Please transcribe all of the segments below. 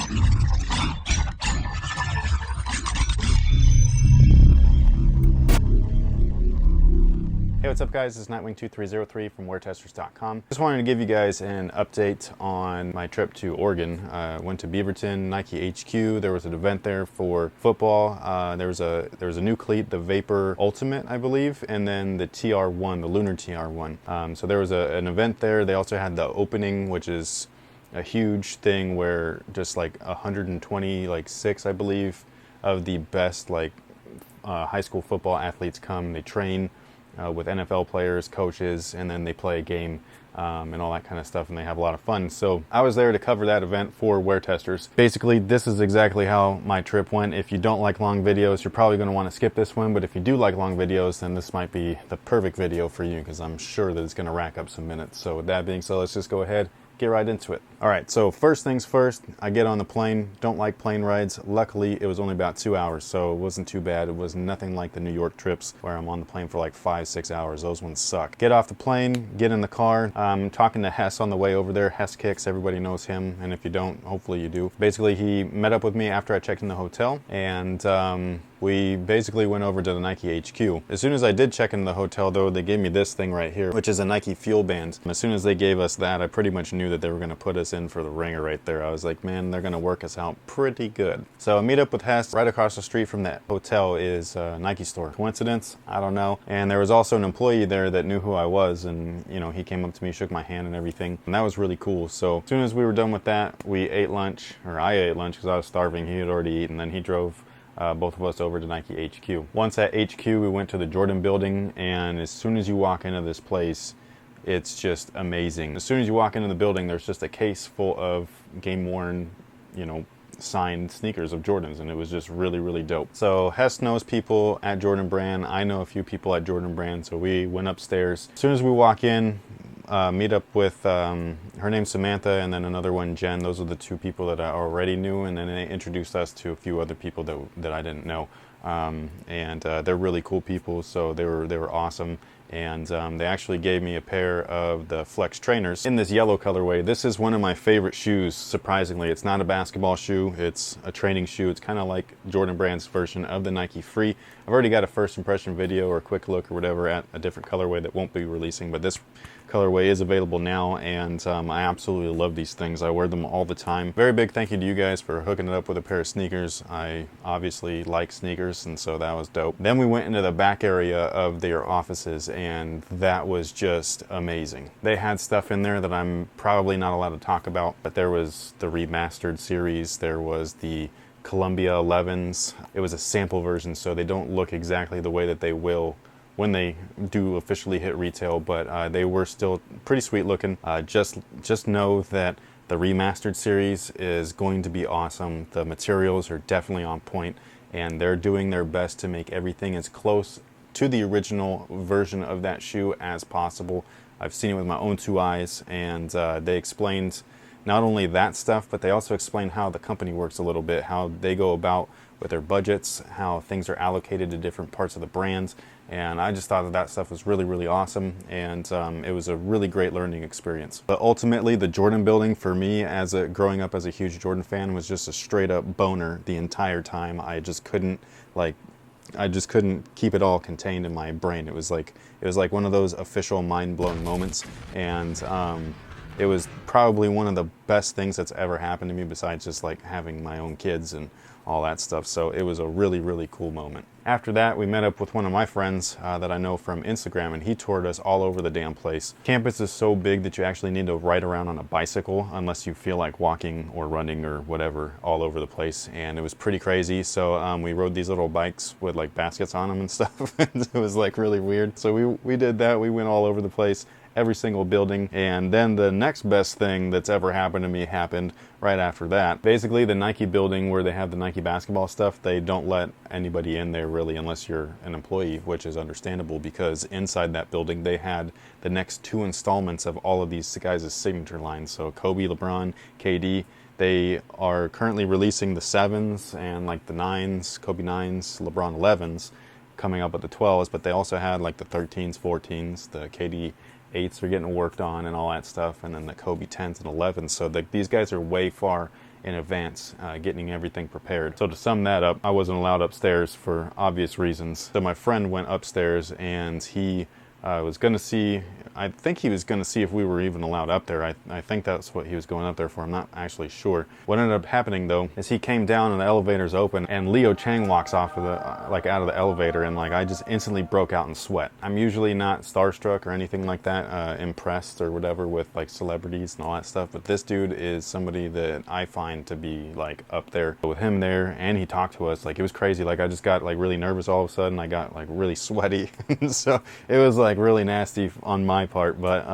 Hey, what's up guys? This is Nightwing2303 from WearTesters.com. Just wanted to give you guys an update on my trip to Oregon. Went to Beaverton, Nike HQ. There was an event there for football. There was a new cleat, the Vapor Ultimate, I believe, and then the TR1, the Lunar TR1. So there was an event there. They also had the opening, which is a huge thing where just like 126, I believe, of the best high school football athletes come. They train with NFL players, coaches, and then they play a game and all that kind of stuff, and they have a lot of fun. So I was there to cover that event for WearTesters. Basically, this is exactly how my trip went. If you don't like long videos, you're probably going to want to skip this one, but if you do like long videos, then this might be the perfect video for you, because I'm sure that it's going to rack up some minutes. So with that being said, let's just go ahead, get right into it. All right, so first things first, I get on the plane. Don't like plane rides. Luckily, it was only about 2 hours, so it wasn't too bad. It was nothing like the New York trips where I'm on the plane for like 5-6 hours. Those ones suck. Get off the plane, get in the car. Talking to Hess on the way over there. Hess Kicks, everybody knows him, and if you don't, hopefully you do. Basically, he met up with me after I checked in the hotel, and we basically went over to the Nike HQ. As soon as I did check in the hotel, though, they gave me this thing right here, which is a Nike Fuel Band. And as soon as they gave us that, I pretty much knew that they were going to put us in for the ringer right there. I was like, man, they're going to work us out pretty good. So I meet up with Hess. Right across the street from that hotel is a Nike store. Coincidence? I don't know. And there was also an employee there that knew who I was, and you know, he came up to me, shook my hand and everything, and that was really cool. So as soon as we were done with that, we ate lunch, or I ate lunch because I was starving. He had already eaten, and then he drove both of us over to Nike HQ. Once at HQ, we went to the Jordan building, and as soon as you walk into this place, it's just amazing. As soon as you walk into the building, there's just a case full of game-worn, you know, signed sneakers of Jordans, and it was just really, really dope. So Hess knows people at Jordan Brand. I know a few people at Jordan Brand, so we went upstairs. As soon as we walk in, meet up with, her name's Samantha, and then another one, Jen. Those are the two people that I already knew, and then they introduced us to a few other people that I didn't know. They're really cool people, so they were awesome. And they actually gave me a pair of the Flex trainers in this yellow colorway. This is one of my favorite shoes, surprisingly. It's not a basketball shoe, it's a training shoe. It's kind of like Jordan Brand's version of the Nike Free. I've already got a first impression video or a quick look or whatever at a different colorway that won't be releasing, but this colorway is available now, and I absolutely love these things. I wear them all the time. Very big thank you to you guys for hooking it up with a pair of sneakers. I obviously like sneakers, and so that was dope. Then we went into the back area of their offices, and that was just amazing. They had stuff in there that I'm probably not allowed to talk about, but there was the remastered series, there was the Columbia 11s. It was a sample version, so they don't look exactly the way that they will when they do officially hit retail, but they were still pretty sweet looking. Just know that the remastered series is going to be awesome. The materials are definitely on point, and they're doing their best to make everything as close to the original version of that shoe as possible. I've seen it with my own two eyes, and they explained not only that stuff, but they also explained how the company works a little bit, how they go about with their budgets, how things are allocated to different parts of the brands. And I just thought that stuff was really, really awesome, and it was a really great learning experience. But ultimately, the Jordan building for me, growing up as a huge Jordan fan, was just a straight up boner the entire time. I just couldn't keep it all contained in my brain. It was like one of those official mind-blowing moments, and it was probably one of the best things that's ever happened to me, besides just like having my own kids and all that stuff. So it was a really, really cool moment. After that, we met up with one of my friends that I know from Instagram, and he toured us all over the damn place. Campus is so big that you actually need to ride around on a bicycle unless you feel like walking or running or whatever all over the place, and it was pretty crazy. So we rode these little bikes with like baskets on them and stuff. It was like really weird. So we did that. We went all over the place, every single building, and then the next best thing that's ever happened to me happened right after that. Basically, the Nike building where they have the Nike basketball stuff, they don't let anybody in there really unless you're an employee, which is understandable, because inside that building they had the next 2 installments of all of these guys' signature lines. So Kobe, LeBron, KD. They are currently releasing the 7s and like the 9s, Kobe 9s, LeBron 11s, coming up with the 12s, but they also had like the 13s, 14s, the KD 8s are getting worked on and all that stuff, and then the Kobe 10s and 11s. So these guys are way far in advance, getting everything prepared. So to sum that up, I wasn't allowed upstairs for obvious reasons. So my friend went upstairs and he was going to see, I think he was going to see if we were even allowed up there. I think that's what he was going up there for. I'm not actually sure. What ended up happening though is he came down and the elevator's open and Leo Chang walks off of the, like out of the elevator, and like I just instantly broke out in sweat. I'm usually not starstruck or anything like that, impressed or whatever with like celebrities and all that stuff, but this dude is somebody that I find to be like up there. With him there, and he talked to us, like it was crazy. Like I just got like really nervous all of a sudden. I got like really sweaty. So it was like really nasty on my part, but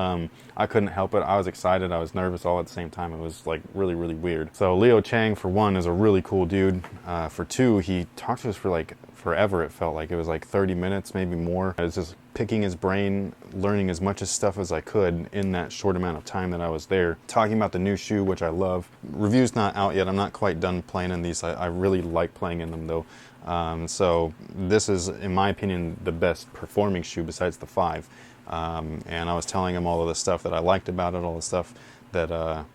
I couldn't help it. I was excited, I was nervous all at the same time. It was like really, really weird. So Leo Chang, for one, is a really cool dude. For two, he talked to us for like forever. It felt like it was like 30 minutes, maybe more. I was just picking his brain, learning as much stuff as I could in that short amount of time that I was there. Talking about the new shoe, which I love. Review's not out yet. I'm not quite done playing in these. I really like playing in them though. So this is, in my opinion, the best performing shoe besides the 5. And I was telling him all of the stuff that I liked about it, all the stuff that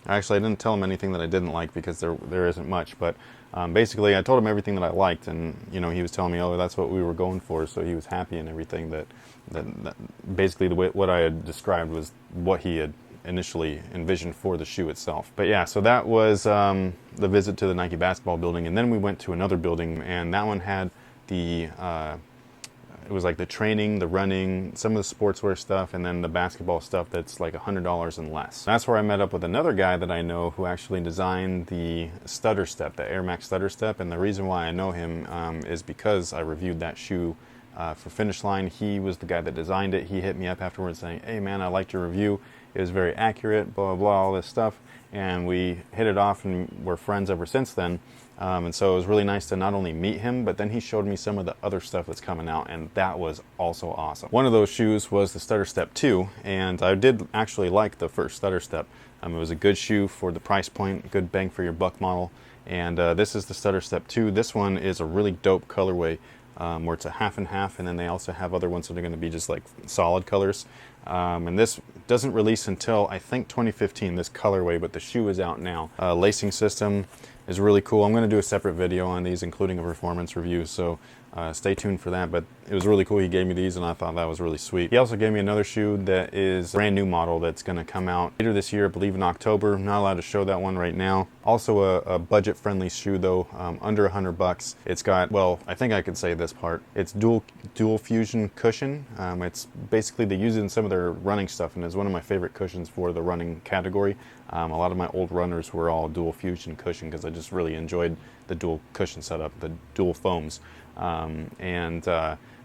actually I didn't tell him anything that I didn't like because there isn't much, but basically I told him everything that I liked, and you know, he was telling me, oh, that's what we were going for, so he was happy, and everything that basically what I had described was what he had initially envisioned for the shoe itself. But yeah, so that was the visit to the Nike basketball building, and then we went to another building, and that one had the it was like the training, the running, some of the sportswear stuff, and then the basketball stuff that's like $100 and less. That's where I met up with another guy that I know who actually designed the Stutter Step, the Air Max Stutter Step, and the reason why I know him is because I reviewed that shoe for Finish Line. He was the guy that designed it. He hit me up afterwards saying, hey man, I liked your review. It was very accurate, blah, blah, blah, all this stuff. And we hit it off and we're friends ever since then. And so it was really nice to not only meet him, but then he showed me some of the other stuff that's coming out, and that was also awesome. One of those shoes was the Stutter Step 2, and I did actually like the first Stutter Step. It was a good shoe for the price point, good bang for your buck model. And this is the Stutter Step 2. This one is a really dope colorway, where it's a half and half, and then they also have other ones that are going to be just like solid colors. And this doesn't release until I think 2015, this colorway, but the shoe is out now. Lacing system is really cool. I'm going to do a separate video on these, including a performance review, so stay tuned for that. But it was really cool. He gave me these and I thought that was really sweet. He also gave me another shoe that is a brand new model that's going to come out later this year, I believe in October. I'm not allowed to show that one right now. Also a budget friendly shoe though, under $100. It's got, well, I think I could say this part. It's dual fusion cushion. It's basically, they use it in some of their running stuff, and it's one of my favorite cushions for the running category. A lot of my old runners were all dual fusion cushion because I just really enjoyed the dual cushion setup, the dual foams.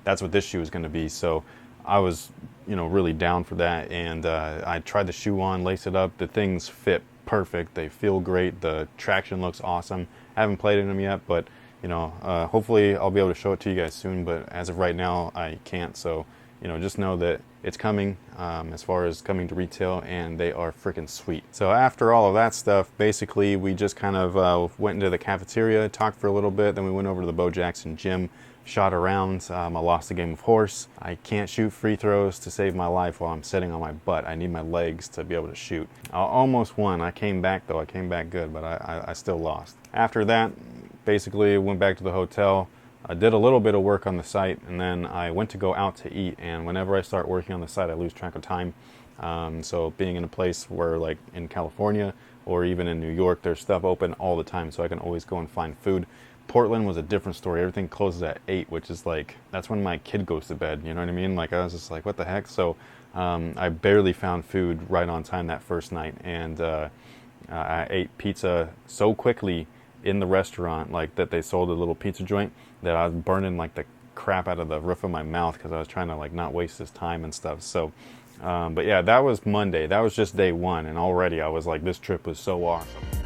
That's what this shoe is going to be. So I was, you know, really down for that. And I tried the shoe on, laced it up. The things fit perfect. They feel great. The traction looks awesome. I haven't played in them yet, but you know, hopefully I'll be able to show it to you guys soon. But as of right now, I can't. So you know, just know that it's coming as far as coming to retail, and they are freaking sweet. So after all of that stuff, basically we just kind of went into the cafeteria, talked for a little bit, then we went over to the Bo Jackson gym, shot around. I lost a game of horse. I can't shoot free throws to save my life while I'm sitting on my butt. I need my legs to be able to shoot. I almost won. I came back though. I came back good, but I still lost. After that, basically went back to the hotel. I did a little bit of work on the site, and then I went to go out to eat, and whenever I start working on the site, I lose track of time. So being in a place where, like in California or even in New York, there's stuff open all the time, so I can always go and find food. Portland was a different story. Everything closes at 8, which is like, that's when my kid goes to bed, you know what I mean? Like I was just like, what the heck? So I barely found food right on time that first night, and I ate pizza so quickly in the restaurant, like that they sold a little pizza joint, that I was burning like the crap out of the roof of my mouth because I was trying to like not waste his time and stuff. So but yeah, that was Monday. That was just day one, and already I was like, this trip was so awesome.